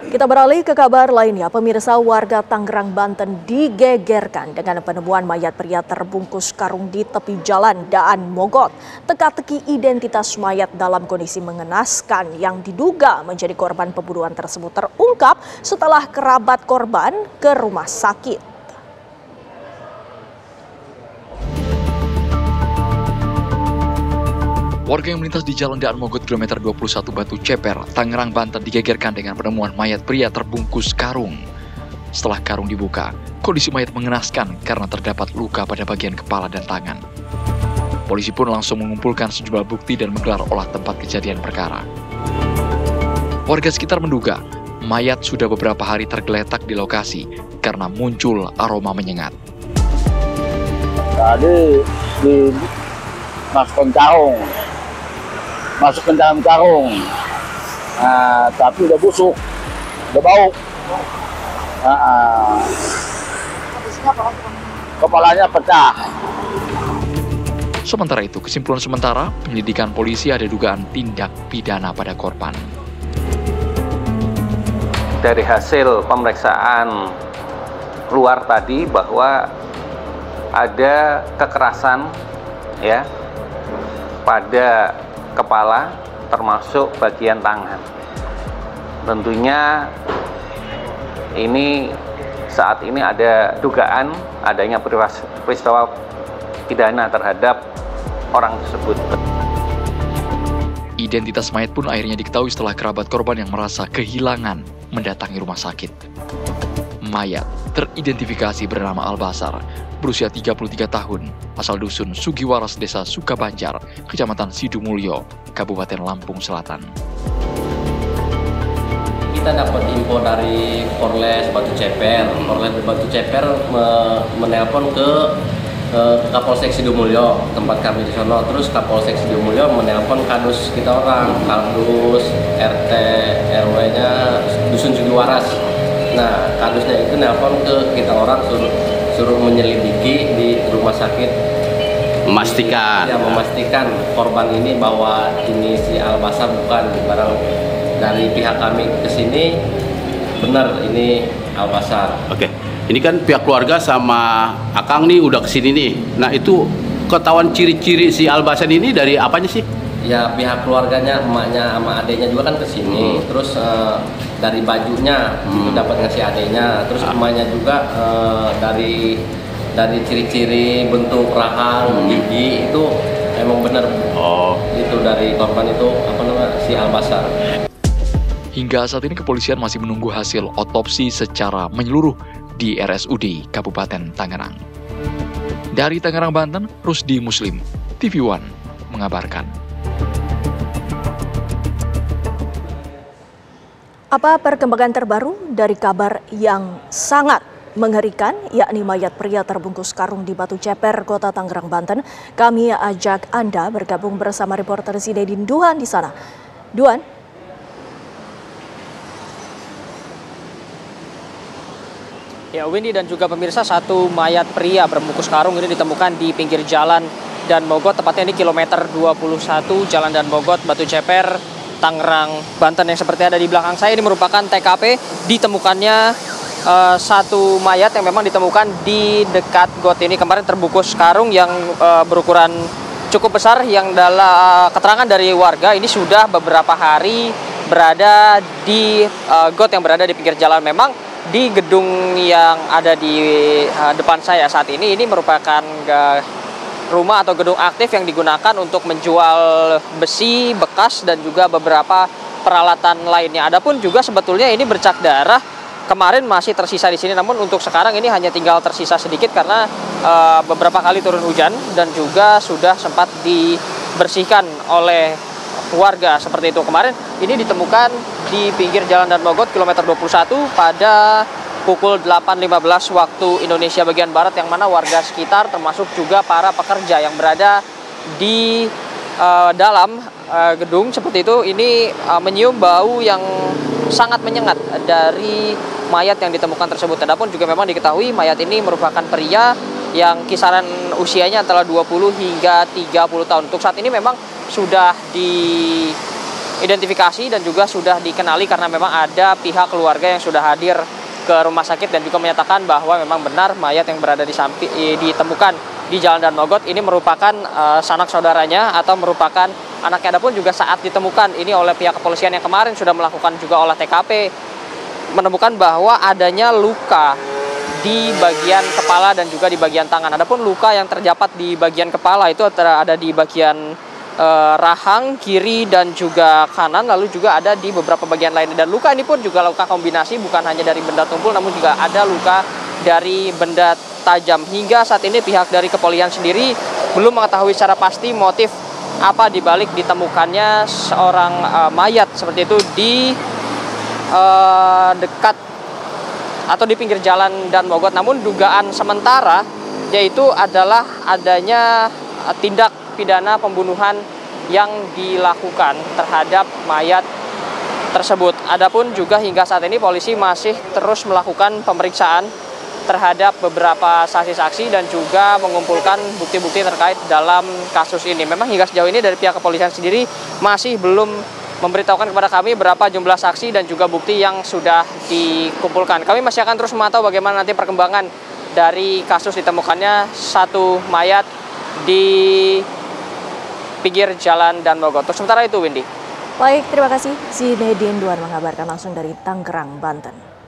Kita beralih ke kabar lainnya, pemirsa. Warga Tangerang, Banten digegerkan dengan penemuan mayat pria terbungkus karung di tepi jalan Daan Mogot. Teka-teki identitas mayat dalam kondisi mengenaskan yang diduga menjadi korban pembunuhan tersebut terungkap setelah kerabat korban ke rumah sakit. Warga yang melintas di Jalan Daan Mogot kilometer 21 Batu Ceper, Tangerang, Banten digegerkan dengan penemuan mayat pria terbungkus karung. Setelah karung dibuka, kondisi mayat mengenaskan karena terdapat luka pada bagian kepala dan tangan. Polisi pun langsung mengumpulkan sejumlah bukti dan menggelar olah tempat kejadian perkara. Warga sekitar menduga mayat sudah beberapa hari tergeletak di lokasi karena muncul aroma menyengat. Tadi dimasukkan karung. Masuk ke dalam karung, tapi udah busuk, udah bau. Kepalanya pecah. Sementara itu, kesimpulan sementara, penyelidikan polisi ada dugaan tindak pidana pada korban. Dari hasil pemeriksaan luar tadi bahwa ada kekerasan ya pada kepala termasuk bagian tangan. Tentunya saat ini ada dugaan adanya peristiwa pidana terhadap orang tersebut. Identitas mayat pun akhirnya diketahui setelah kerabat korban yang merasa kehilangan mendatangi rumah sakit. Mayat teridentifikasi bernama Albasar, berusia 33 tahun, asal dusun Sugiwaras, Desa Sukabanjar, Kecamatan Sidumulyo, Kabupaten Lampung Selatan. Kita dapat info dari Polres Batu Ceper. Polres Batu Ceper menelpon ke Kapolsek Sidumulyo, tempat kami di sana. Terus Kapolsek Sidumulyo menelpon kadus kita orang, kadus RT RW-nya dusun Sugiwaras. Nah, kadusnya itu nelpon ke kita orang suruh menyelidiki di rumah sakit, memastikan korban ini bahwa ini si Albasar bukan. Barang dari pihak kami ke sini benar ini Albasar. Oke. Ini kan pihak keluarga sama Akang nih udah kesini nih. Nah, itu ketahuan ciri-ciri si Albasar ini dari apanya sih? Ya, pihak keluarganya, emaknya sama adeknya juga kan kesini. Terus dari bajunya itu dapat ngasih adeknya. Terus emaknya juga dari ciri-ciri bentuk rahang, gigi itu emang benar. Itu dari korban itu si Albasar. Hingga saat ini kepolisian masih menunggu hasil otopsi secara menyeluruh di RSUD Kabupaten Tangerang. Dari Tangerang, Banten, Rusdi Muslim, TV One mengabarkan. Apa perkembangan terbaru dari kabar yang sangat mengerikan, yakni mayat pria terbungkus karung di Batu Ceper, Kota Tangerang, Banten? Kami ajak Anda bergabung bersama reporter Zinedine Duhan di sana. Duhan. Ya, Windy dan juga pemirsa, satu mayat pria berbungkus karung ini ditemukan di pinggir jalan Daan Mogot, tepatnya di kilometer 21 Jalan Daan Mogot, Batu Ceper, Tangerang, Banten, yang seperti ada di belakang saya. Ini merupakan TKP ditemukannya satu mayat yang memang ditemukan di dekat got ini. Kemarin terbungkus karung yang berukuran cukup besar, yang dalam keterangan dari warga ini sudah beberapa hari berada di got yang berada di pinggir jalan. Memang di gedung yang ada di depan saya saat ini merupakan rumah atau gedung aktif yang digunakan untuk menjual besi bekas dan juga beberapa peralatan lainnya. Adapun juga sebetulnya ini bercak darah kemarin masih tersisa di sini, namun untuk sekarang ini hanya tinggal tersisa sedikit karena beberapa kali turun hujan dan juga sudah sempat dibersihkan oleh warga seperti itu. Kemarin ini ditemukan di pinggir Jalan Daan Mogot kilometer 21 pada pukul 8.15 waktu Indonesia bagian Barat, yang mana warga sekitar termasuk juga para pekerja yang berada di dalam gedung seperti itu ini menyium bau yang sangat menyengat dari mayat yang ditemukan tersebut. Adapun juga memang diketahui mayat ini merupakan pria yang kisaran usianya antara 20 hingga 30 tahun. Untuk saat ini memang sudah diidentifikasi dan juga sudah dikenali karena memang ada pihak keluarga yang sudah hadir ke rumah sakit dan juga menyatakan bahwa memang benar mayat yang berada ditemukan di Jalan Dan Mogot ini merupakan sanak saudaranya atau merupakan anaknya. Adapun juga saat ditemukan ini oleh pihak kepolisian yang kemarin sudah melakukan juga olah TKP, menemukan bahwa adanya luka di bagian kepala dan juga di bagian tangan. Adapun luka yang terdapat di bagian kepala itu ada di bagian rahang kiri dan juga kanan, lalu juga ada di beberapa bagian lain. Dan luka ini pun juga luka kombinasi, bukan hanya dari benda tumpul, namun juga ada luka dari benda tajam. Hingga saat ini pihak dari kepolisian sendiri belum mengetahui secara pasti motif apa dibalik ditemukannya seorang mayat seperti itu di dekat atau di pinggir Jalan Dan Mogot. Namun dugaan sementara yaitu adalah adanya tindak pidana pembunuhan yang dilakukan terhadap mayat tersebut. Adapun juga hingga saat ini polisi masih terus melakukan pemeriksaan terhadap beberapa saksi-saksi dan juga mengumpulkan bukti-bukti terkait dalam kasus ini. Memang hingga sejauh ini dari pihak kepolisian sendiri masih belum memberitahukan kepada kami berapa jumlah saksi dan juga bukti yang sudah dikumpulkan. Kami masih akan terus memantau bagaimana nanti perkembangan dari kasus ditemukannya satu mayat di pinggir Jalan Dan Mogot. Untuk sementara itu, Windy. Baik, terima kasih. Zinedine Duan mengabarkan langsung dari Tangerang, Banten.